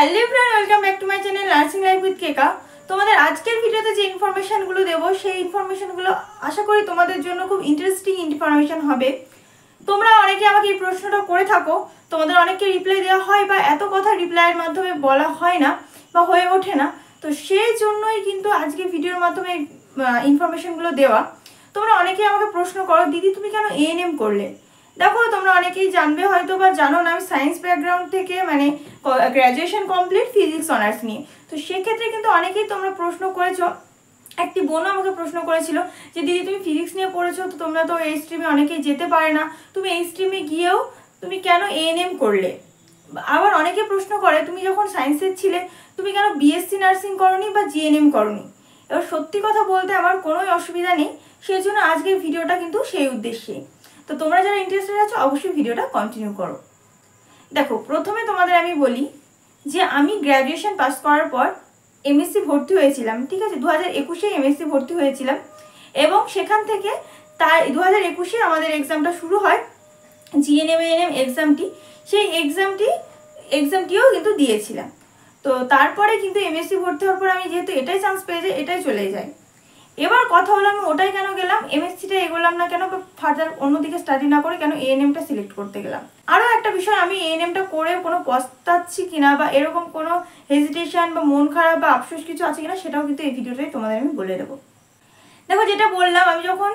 Hello everyone, welcome back to my channel nursing life with Keka. তোমাদের আজকের ভিডিওতে যে ইনফরমেশনগুলো দেবো সেই ইনফরমেশনগুলো আশা করি তোমাদের জন্য খুব ইন্টারেস্টিং ইনফরমেশন হবে। তোমরা অনেকে আমাকে এই প্রশ্নটা করে থাকো, তোমাদের অনেককে রিপ্লাই দেওয়া হয় বা এত কথা রিপ্লাইয়ের মাধ্যমে বলা হয় না বা হয়ে ওঠে না। তো সেই জন্যই কিন্তু আজকে ভিডিওর মাধ্যমে ইনফরমেশনগুলো দেওয়া। তোমরা অনেকেই আমাকে প্রশ্ন করো, দিদি তুমি কেন এএনএম করলে? দেখো, তোমরা অনেকেই জানবে হয়তো বা জানো না, আমি সায়েন্স ব্যাকগ্রাউন্ড থেকে মানে গ্র্যাজুয়েশন কমপ্লিট ফিজিক্স অনার্স নিয়ে। তো সেক্ষেত্রে কিন্তু অনেকেই তোমরা প্রশ্ন করেছো। একটি বোনও আমাকে প্রশ্ন করেছিল যে দিদি তুমি ফিজিক্স নিয়ে পড়েছো, তো তোমরা তো এই স্ট্রিমে অনেকেই যেতে পারে না, তুমি এই স্ট্রিমে গিয়েও তুমি কেন এএনএম করলে? আবার অনেকে প্রশ্ন করে তুমি যখন সায়েন্সের ছিলে তুমি কেন বিএসসি নার্সিং করোনি বা জিএনএম করোনি? এবার সত্যি কথা বলতে আমার কোনোই অসুবিধা নেই, সেই জন্য আজকের ভিডিওটা কিন্তু সেই উদ্দেশ্যে। তো তোমরা যারা ইন্টারেস্টেড আছো অবশ্যই ভিডিওটা কন্টিনিউ করো। দেখো, প্রথমে তোমাদের আমি বলি যে আমি গ্র্যাজুয়েশন পাস করার পর এমএসসি ভর্তি হয়েছিলাম, ঠিক আছে? 2021-এ এমএসসি ভর্তি হয়েছিলাম এবং সেখান থেকে তার 2021-এ আমাদের এক্সামটা শুরু হয়, জিএনএম এএনএম এক্সামটি। সেই এক্সামটিও কিন্তু দিয়েছিলাম। তো তারপরে কিন্তু এমএসসি ভর্তি হওয়ার পর আমি যেহেতু এটাই চান্স পেয়ে যাই, এটাই চলে যায়। এবার কথা হলো আমি ওটাই কেন গেলাম, এমএসসিটা এগোলাম না কেন, ফার্দার অন্যদিকে স্টাডি না করে কেন এএনএমটা সিলেক্ট করতে গেলাম? আরও একটা বিষয়, আমি এএনএমটা করে কোনো পস্তাচ্ছি কিনা বা এরকম কোনো হেজিটেশন বা মন খারাপ বা আফসোস কিছু আছে কিনা সেটাও কিন্তু এই ভিডিওটাই তোমাদের আমি বলে দেবো। দেখো, যেটা বললাম, আমি যখন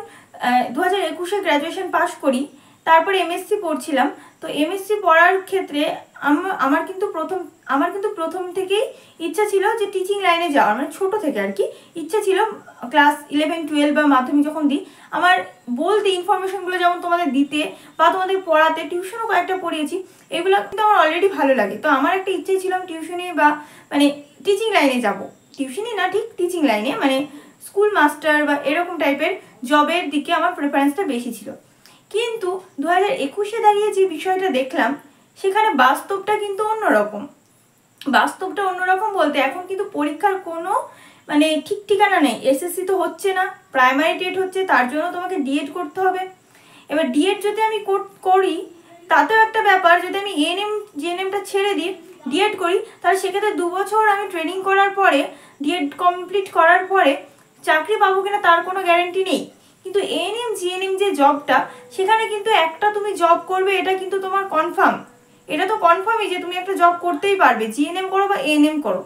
2021-এ গ্র্যাজুয়েশন পাস করি, তারপর এমএসসি পড়ছিলাম। তো এমএসসি পড়ার ক্ষেত্রে আমার কিন্তু প্রথম থেকেই ইচ্ছা ছিল যে টিচিং লাইনে যাওয়ার, মানে ছোটো থেকে আর কি ইচ্ছা ছিল। ক্লাস 11-12 বা মাধ্যমিক যখন দিই, আমার বলতে ইনফরমেশনগুলো যেমন তোমাদের দিতে বা তোমাদের পড়াতে, টিউশনও কয়েকটা পড়িয়েছি, এগুলো কিন্তু আমার অলরেডি ভালো লাগে। তো আমার একটা ইচ্ছে ছিল টিউশনে বা মানে টিচিং লাইনে যাব। টিউশনই না, ঠিক টিচিং লাইনে, মানে স্কুল মাস্টার বা এরকম টাইপের জবের দিকে আমার প্রেফারেন্সটা বেশি ছিল। কিন্তু 2021-এ দাঁড়িয়ে যে বিষয়টা দেখলাম, সেখানে বাস্তবটা কিন্তু অন্যরকম। বাস্তবটা অন্যরকম বলতে এখন কিন্তু পরীক্ষার কোনো মানে ঠিক ঠিকানা নেই। এসএসসি তো হচ্ছে না, প্রাইমারি টেট হচ্ছে, তার জন্য তোমাকে ডিএড করতে হবে। এবার ডিএড যদি আমি করি তাতেও একটা ব্যাপার, যদি আমি এএনএম জিএনএমটা ছেড়ে দিই ডিএড করি, তাহলে সেক্ষেত্রে 2 বছর আমি ট্রেনিং করার পরে, ডিএড কমপ্লিট করার পরে চাকরি পাবো কিনা তার কোনো গ্যারেন্টি নেই। কিন্তু এএনএম জিএনএম যে জবটা, সেখানে কিন্তু একটা তুমি জব করবে এটা কিন্তু তোমার কনফার্ম। এটা তো কনফার্মই যে তুমি একটা জব করতেই পারবে, জিএনএম করো বা এএনএম করো।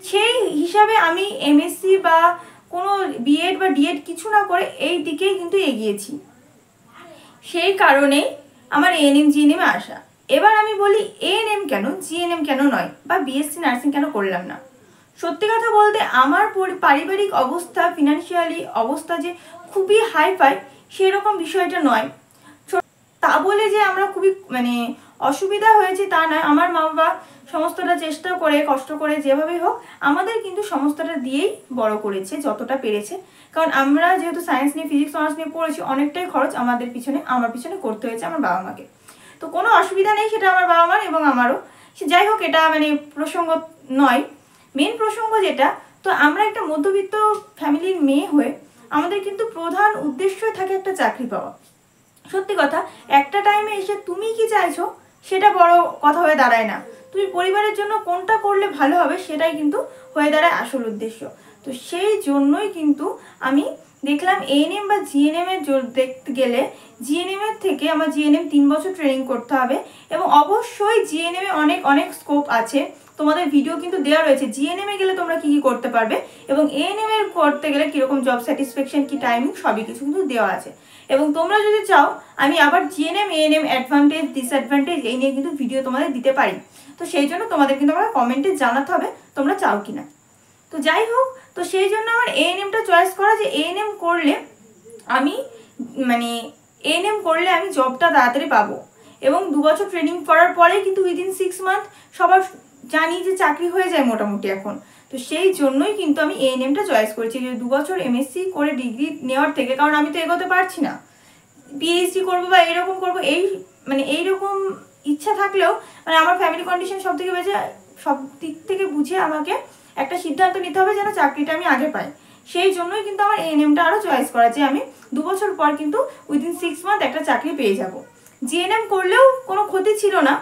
সেই হিসাবে আমি এমএসসি বা কোনো বিএড বা ডিএড কিছু না করে এই দিকেই কিন্তু এগিয়েছি। সেই কারণেই আমার এএনএম জিএনএমে আসা। এবার আমি বলি এএনএম কেন, জিএনএম কেন নয়, বা বিএসসি নার্সিং কেন করলাম না? সত্যি কথা বলতে আমার পারিবারিক অবস্থা, ফিনান্সিয়ালি অবস্থা যে খুবই হাইফাই সেরকম বিষয়টা নয়। তা বলে যে আমরা খুবই মানে অসুবিধা হয়েছে তা নয়। আমার মা বাবা সমস্তটা চেষ্টা করে কষ্ট করে যেভাবেই হোক আমাদের কিন্তু সমস্তটা দিয়েই বড় করেছে যতটা পেরেছে। কারণ আমরা যেহেতু সায়েন্স নিয়ে ফিজিক্স অনার্স নিয়ে পড়েছি, অনেকটাই খরচ আমার পিছনে করতে হয়েছে আমার বাবা মাকে। তো কোনো অসুবিধা নেই, সেটা আমার বাবা মার এবং আমারও। সে যাই হোক, এটা মানে প্রসঙ্গ নয়। মেন প্রসঙ্গ যেটা, তো আমরা একটা মধ্যবিত্ত ফ্যামিলির মেয়ে হয়ে আমাদের কিন্তু প্রধান উদ্দেশ্যই থাকে একটা চাকরি পাওয়া। সত্যি কথা, একটা টাইমে এসে তুমি কি চাইছো সেটা বড় কথা হয়ে দাঁড়ায় না, তুমি পরিবারের জন্য কোনটা করলে ভালো হবে সেটাই কিন্তু হয়ে দাঁড়ায় আসল উদ্দেশ্য। তো সেই জন্যই কিন্তু আমি দেখলাম এএনএম বা জিএনএম এর দেখতে গেলে জিএনএম এর থেকে আমার জিএনএম 3 বছর ট্রেনিং করতে হবে এবং অবশ্যই জিএনএম এ অনেক অনেক স্কোপ আছে। তোমাদের ভিডিও কিন্তু দেওয়া রয়েছে জিএনএম এ গেলে তোমরা কি কি করতে পারবে এবং এএনএম এর করতে গেলে কিরকম জব স্যাটিসফ্যাকশন, কি টাইমিং, সবই কিছু কিন্তু দেওয়া আছে। এবং তোমরা যদি চাও আমি আবার জিএনএম এএনএম অ্যাডভান্টেজ ডিসঅ্যাডভান্টেজ এই নিয়ে কিন্তু ভিডিও তোমাদের দিতে পারি। তো সেই জন্য তোমাদের কিন্তু আমাকে কমেন্টে জানাতে হবে তোমরা চাও কিনা। তো যাই হোক, তো সেই জন্য আমার এএনএমটা চয়েস করা যে এএনএম করলে আমি জবটা তাড়াতাড়ি পাবো এবং 2 বছর ট্রেনিং করার পরেই কিন্তু উইদিন 6 মান্থ সবার জানি যে চাকরি হয়ে যায় মোটামুটি এখন। তো সেই জন্যই কিন্তু আমি এএনএমটা চয়েস করেছি যে 2 বছর এমএসসি করে ডিগ্রি নেওয়ার থেকে, কারণ আমি তো এগোতে পারছি না, পিএইচডি করবো বা এরকম করবো এইরকম ইচ্ছা থাকলেও মানে আমার ফ্যামিলি কন্ডিশন সব দিক থেকে বুঝে আমাকে একটা সিদ্ধান্ত নিতে হবে যেন চাকরিটা আমি আগে পাই। সেই জন্যই কিন্তু আমার এএনএমটা আরও চয়েস করা যে আমি 2 বছর পর কিন্তু উইদিন 6 মান্থ একটা চাকরি পেয়ে যাব। জিএনএম করলেও কোনো ক্ষতি ছিল না,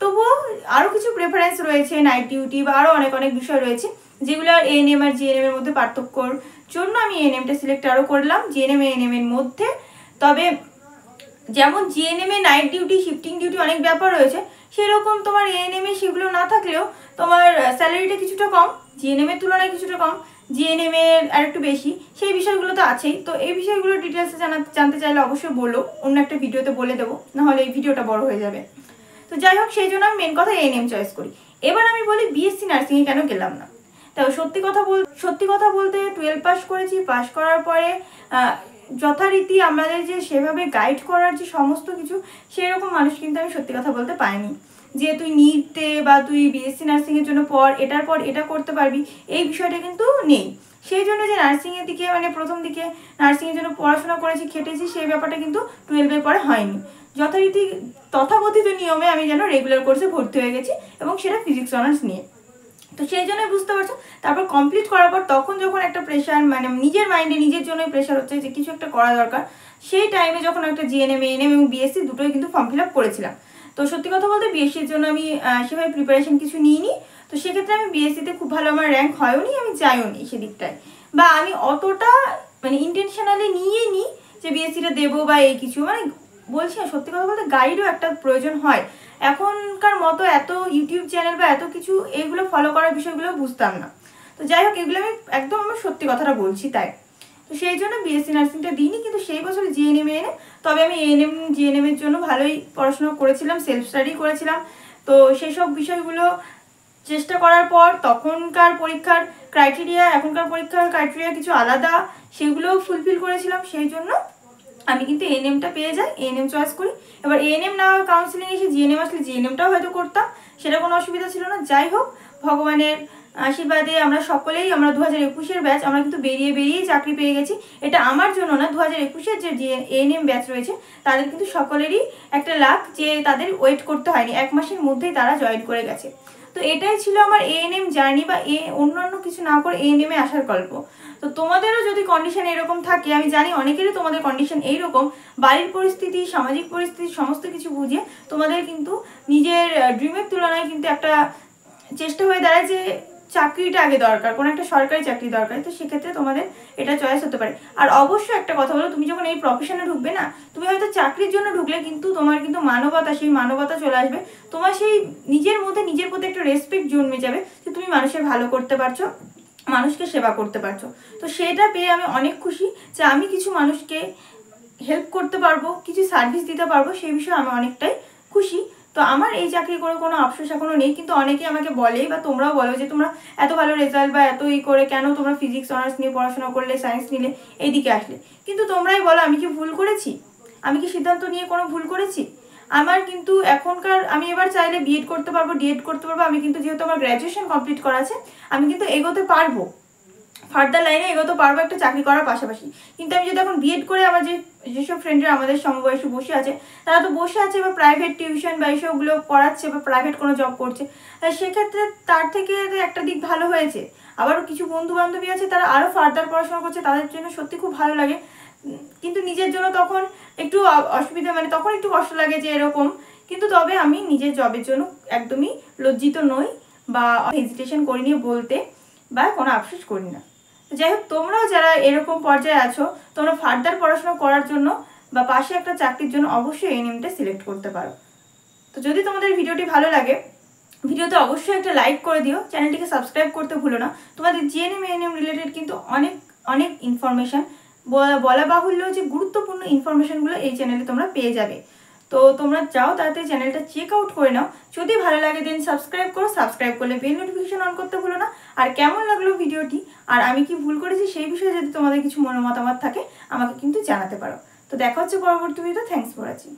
তবুও আরও কিছু প্রেফারেন্স রয়েছে, নাইট ডিউটি বা আরও অনেক অনেক বিষয় রয়েছে যেগুলো এএনএম আর জিএনএম এর মধ্যে পার্থক্যর জন্য আমি এএনএমটা সিলেক্ট আরও করলাম জিএনএম এএনএম এর মধ্যে। তবে যেমন জিএনএম এ নাইট ডিউটি শিফটিং ডিউটি অনেক ব্যাপার রয়েছে, সেরকম তোমার এএনএম এ সেগুলো না থাকলেও তোমার স্যালারিটা কিছুটা কম, জিএনএম এর তুলনায় কিছুটা কম, জিএনএম এর আর একটু বেশি, সেই বিষয়গুলো তো আছেই। তো এই বিষয়গুলো ডিটেলসে জানতে চাইলে অবশ্যই বলো, অন্য একটা ভিডিওতে বলে দেবো, নাহলে এই ভিডিওটা বড় হয়ে যাবে। তো যাই হোক, সেই জন্য আমি মেন কথা এএনএম চয়েস করি। এবার আমি বলি বিএসসি নার্সিংয়ে কেন গেলাম না। তাও সত্যি কথা বলতে 12 পাস করেছি, পাস করার পরে যথারীতি আমাদের যে সেভাবে গাইড করার যে সমস্ত কিছু, সেরকম মানুষ কিন্তু আমি সত্যি কথা বলতে পাইনি যে তুই নিতে বা তুই বিএসসি নার্সিংয়ের জন্য এটার পর এটা করতে পারবি, এই বিষয়টা কিন্তু নেই। সেই জন্য যে নার্সিংয়ের দিকে মানে প্রথম দিকে নার্সিংয়ের জন্য পড়াশোনা করেছি, খেটেছি, সেই ব্যাপারটা কিন্তু 12-এর পরে হয়নি। যথারীতি তথাকথিত নিয়মে আমি যেন রেগুলার কোর্সে ভর্তি হয়ে গেছি, এবং সেটা ফিজিক্স অনার্স নিয়ে। তো সেই জন্যই বুঝতে পারছো, তারপর কমপ্লিট করার পর তখন যখন একটা প্রেশার, মানে নিজের মাইন্ডে নিজের জন্যই প্রেশার হচ্ছে যে কিছু একটা করা দরকার, সেই টাইমে যখন একটা জিএনএম এএনএম এবং বিএসসি দুটোই কিন্তু ফর্ম ফিল আপ করেছিলাম। তো সত্যি কথা বলতে বিএসসির জন্য আমি সেভাবে প্রিপারেশন কিছু নিইনি। তো সেক্ষেত্রে আমি বিএসসিতে খুব ভালো আমার র্যাঙ্ক হয়ও নি, আমি যাইও নি সেদিকটায়, বা আমি অতটা মানে ইন্টেনশনালি নিয়ে নিই যে বিএসসিটা দেবো বা এই কিছু, মানে বলছি না, সত্যি কথা বলতে গাইডও একটা প্রয়োজন হয়। এখনকার মতো এত ইউটিউব চ্যানেল বা এত কিছু এগুলো ফলো করার বিষয়গুলো বুঝতাম না। তো যাই হোক, এগুলো আমি একদম আমার সত্যি কথাটা বলছি তাই। তো সেই জন্য বিএসসি নার্সিংটা দিইনি, কিন্তু সেই বছর জিএনএম এএনএম, তবে আমি এএনএম জিএনএম এর জন্য ভালোই পড়াশোনা করেছিলাম, সেলফ স্টাডি করেছিলাম। তো সেসব বিষয়গুলো চেষ্টা করার পর তখনকার পরীক্ষার ক্রাইটেরিয়া এখনকার পরীক্ষার ক্রাইটেরিয়া কিছু আলাদা, সেগুলোও ফুলফিল করেছিলাম। সেই জন্য আমি কিন্তু এএনএমটা পেয়ে যাই, এএনএম চয়েস করি। এবার এএনএম না কাউন্সিলিং এসে জিএনএম আসলে জিএনএমটাও হয়তো করতাম, সেটা কোনো অসুবিধা ছিল না। যাই হোক, ভগবানের আশীর্বাদে আমরা সকলেই, আমরা 2021-এর ব্যাচ, আমরা কিন্তু বেরিয়ে চাকরি পেয়ে গেছি। এটা আমার জন্য না, 2021-এর যে এএনএম ব্যাচ রয়েছে তাদের কিন্তু সকলেরই একটা লাক যে তাদের ওয়েট করতে হয়নি, 1 মাসের মধ্যেই তারা জয়েন করে গেছে। তো এটাই ছিল আমার এএনএম জার্নি, বা অন্যান্য কিছু না করে এএনএমে আসার গল্প। তো তোমাদেরও যদি কন্ডিশন এরকম থাকে, আমি জানি অনেকেরই তোমাদের কন্ডিশন এইরকম, বাড়ির পরিস্থিতি, সামাজিক পরিস্থিতি সমস্ত কিছু বুঝিয়ে তোমাদের কিন্তু নিজের ড্রিমের তুলনায় কিন্তু একটা চেষ্টা হয়ে দাঁড়ায় যে চাকরিটা আগে দরকার, কোনো একটা সরকারি চাকরি দরকার। তো সেক্ষেত্রে তোমাদের এটা চয়েস হতে পারে। আর অবশ্যই একটা কথা বলো, তুমি যখন এই প্রফেশনে ঢুকবে না, তুমি হয়তো চাকরির জন্য ঢুকলে কিন্তু তোমার কিন্তু মানবতা, সেই মানবতা চলে আসবে, তোমার সেই নিজের মধ্যে নিজের প্রতি একটা রেসপেক্ট জন্মে যাবে যে তুমি মানুষের ভালো করতে পারছো, মানুষকে সেবা করতে পারছো। তো সেটা পেয়ে আমি অনেক খুশি যে আমি কিছু মানুষকে হেল্প করতে পারবো, কিছু সার্ভিস দিতে পারবো, সেই বিষয়ে আমি অনেকটাই খুশি। তো আমার এই চাকরি করে কোনো আফসোস এখনো নেই, কিন্তু অনেকে আমাকে বলে বা তোমরাও বলো যে তোমরা এত ভালো রেজাল্ট বা এত করে কেন তোমরা ফিজিক্স অনার্স নিয়ে পড়াশোনা করলে, সায়েন্স নিলে, এইদিকে আসলে। কিন্তু তোমরাই বলো, আমি কি ভুল করেছি? আমি কি সিদ্ধান্ত নিয়ে কোনো ভুল করেছি? আমার কিন্তু এখনকার, আমি এবার চাইলে বিএড করতে পারবো, ডিএড করতে পারবো। আমি কিন্তু যেহেতু আমার গ্র্যাজুয়েশন কমপ্লিট করা আছে, আমি কিন্তু এগোতে পারবো, ফার্দার লাইনে এগোতে পারবো একটা চাকরি করার পাশাপাশি। কিন্তু আমি যদি এখন বিএড করে, আমার যেসব ফ্রেন্ডরা আমাদের সমবয়সী বসে আছে, তারা তো বসে আছে বা প্রাইভেট টিউশন বা এইসবগুলো পড়াচ্ছে বা প্রাইভেট কোনো জব করছে, সেক্ষেত্রে তার থেকে একটা দিক ভালো হয়েছে। আবার কিছু বন্ধু বান্ধবী আছে, তারা আরও ফার্দার পড়াশোনা করছে, তাদের জন্য সত্যি খুব ভালো লাগে। কিন্তু নিজের জন্য তখন একটু অসুবিধা, মানে তখন একটু কষ্ট লাগে যে এরকম। কিন্তু তবে আমি নিজের জবের জন্য একদমই লজ্জিত নই বা হেজিটেশন করিনি বলতে, বা কোনো আফসোস করি না। যাই হোক, তোমরাও যারা এরকম পর্যায়ে আছো, তোমরা ফার্দার পড়াশোনা করার জন্য বা পাশে একটা চাকরির জন্য অবশ্যই এএনএমটা সিলেক্ট করতে পারো। তো যদি তোমাদের ভিডিওটি ভালো লাগে, ভিডিওতে অবশ্যই একটা লাইক করে দিও, চ্যানেলটিকে সাবস্ক্রাইব করতে ভুলো না। তোমাদের জিএনএম এএনএম রিলেটেড কিন্তু অনেক অনেক ইনফরমেশান, বলা বাহুল্য যে গুরুত্বপূর্ণ ইনফরমেশানগুলো এই চ্যানেলে তোমরা পেয়ে যাবে। তো তোমরা যাও তাড়াতাড়ি চ্যানেলটা চেক আউট করে নাও। যদি ভালো লাগে দেন সাবস্ক্রাইব করো, সাবস্ক্রাইব করলে বেল নোটিফিকেশন অন করতে ভুলো না। আর কেমন লাগলো ভিডিওটি, আর আমি কি ভুল করেছি সেই বিষয়ে যদি তোমাদের কিছু মতামত থাকে, আমাকে কিন্তু জানাতে পারো। তো দেখা হচ্ছে পরবর্তী ভিডিও। Thanks for watching.